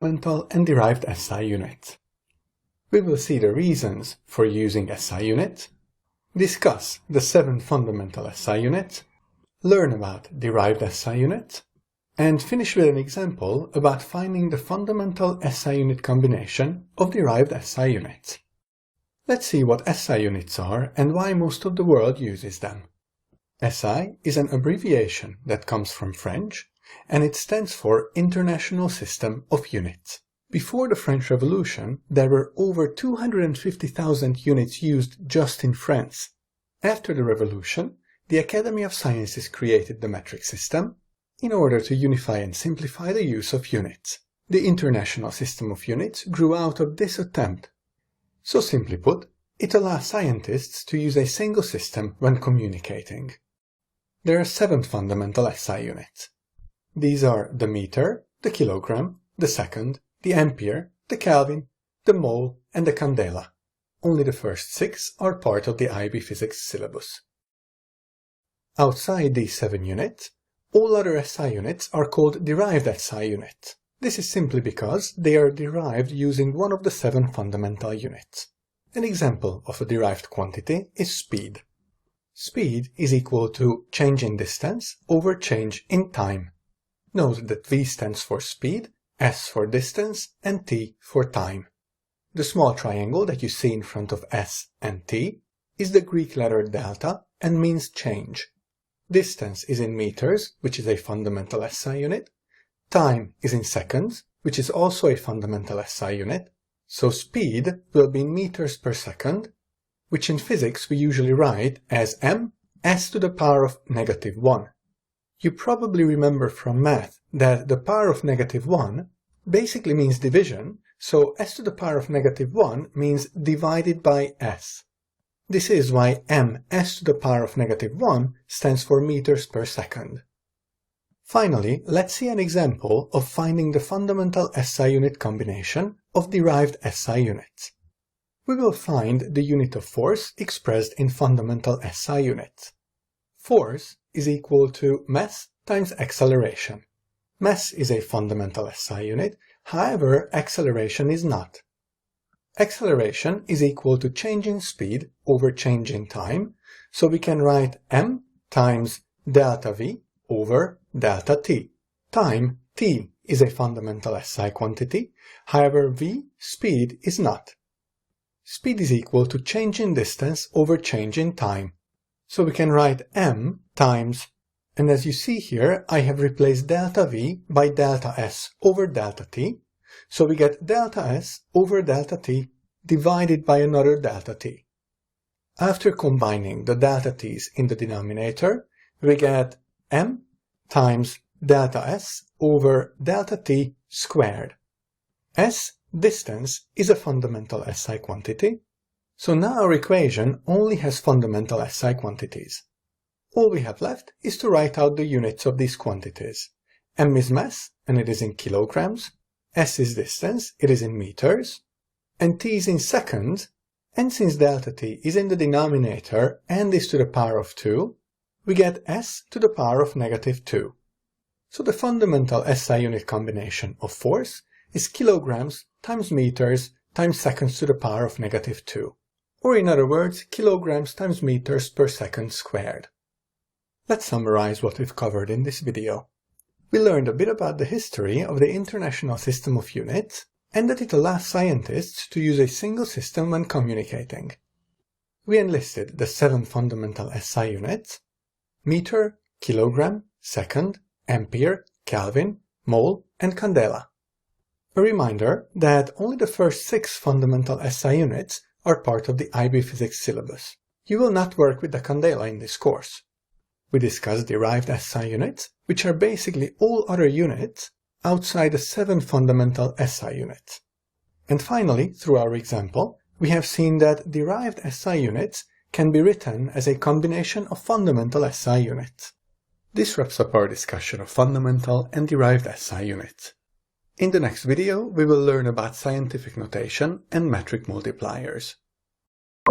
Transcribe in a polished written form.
Fundamental and derived SI units. We will see the reasons for using SI units, discuss the 7 fundamental SI units, learn about derived SI units, and finish with an example about finding the fundamental SI unit combination of derived SI units. Let's see what SI units are and why most of the world uses them. SI is an abbreviation that comes from French, and it stands for International System of Units. Before the French Revolution, there were over 250,000 units used just in France. After the Revolution, the Academy of Sciences created the metric system in order to unify and simplify the use of units. The International System of Units grew out of this attempt. So simply put, it allows scientists to use a single system when communicating. There are 7 fundamental SI units. These are the meter, the kilogram, the second, the ampere, the Kelvin, the mole, and the candela. Only the first 6 are part of the IB physics syllabus. Outside these 7 units, all other SI units are called derived SI units. This is simply because they are derived using one of the 7 fundamental units. An example of a derived quantity is speed. Speed is equal to change in distance over change in time. Note that V stands for speed, S for distance, and T for time. The small triangle that you see in front of S and T is the Greek letter delta and means change. Distance is in meters, which is a fundamental SI unit. Time is in seconds, which is also a fundamental SI unit. So speed will be in meters per second, which in physics we usually write as m s to the power of -1. You probably remember from math that the power of -1 basically means division, so s to the power of -1 means divided by s. This is why ms to the power of -1 stands for meters per second. Finally, let's see an example of finding the fundamental SI unit combination of derived SI units. We will find the unit of force expressed in fundamental SI units. Force is equal to mass times acceleration. Mass is a fundamental SI unit, however, acceleration is not. Acceleration is equal to change in speed over change in time, so we can write m times delta v over delta t. Time, t, is a fundamental SI quantity, however, v, speed, is not. Speed is equal to change in distance over change in time. So we can write m times, and as you see here, I have replaced delta v by delta s over delta t, so we get delta s over delta t divided by another delta t. After combining the delta t's in the denominator, we get m times delta s over delta t squared. S, distance, is a fundamental SI quantity, so now our equation only has fundamental SI quantities. All we have left is to write out the units of these quantities. M is mass, and it is in kilograms. S is distance, it is in meters. And T is in seconds, and since delta T is in the denominator and is to the power of 2, we get S to the power of -2. So the fundamental SI unit combination of force is kilograms times meters times seconds to the power of -2. Or in other words, kilograms times meters per second squared. Let's summarize what we've covered in this video. We learned a bit about the history of the International System of Units and that it allows scientists to use a single system when communicating. We enlisted the 7 fundamental SI units: meter, kilogram, second, ampere, Kelvin, mole, and candela. A reminder that only the first 6 fundamental SI units are part of the IB physics syllabus. You will not work with the candela in this course. We discussed derived SI units, which are basically all other units outside the 7 fundamental SI units. And finally, through our example, we have seen that derived SI units can be written as a combination of fundamental SI units. This wraps up our discussion of fundamental and derived SI units. In the next video, we will learn about scientific notation and metric multipliers.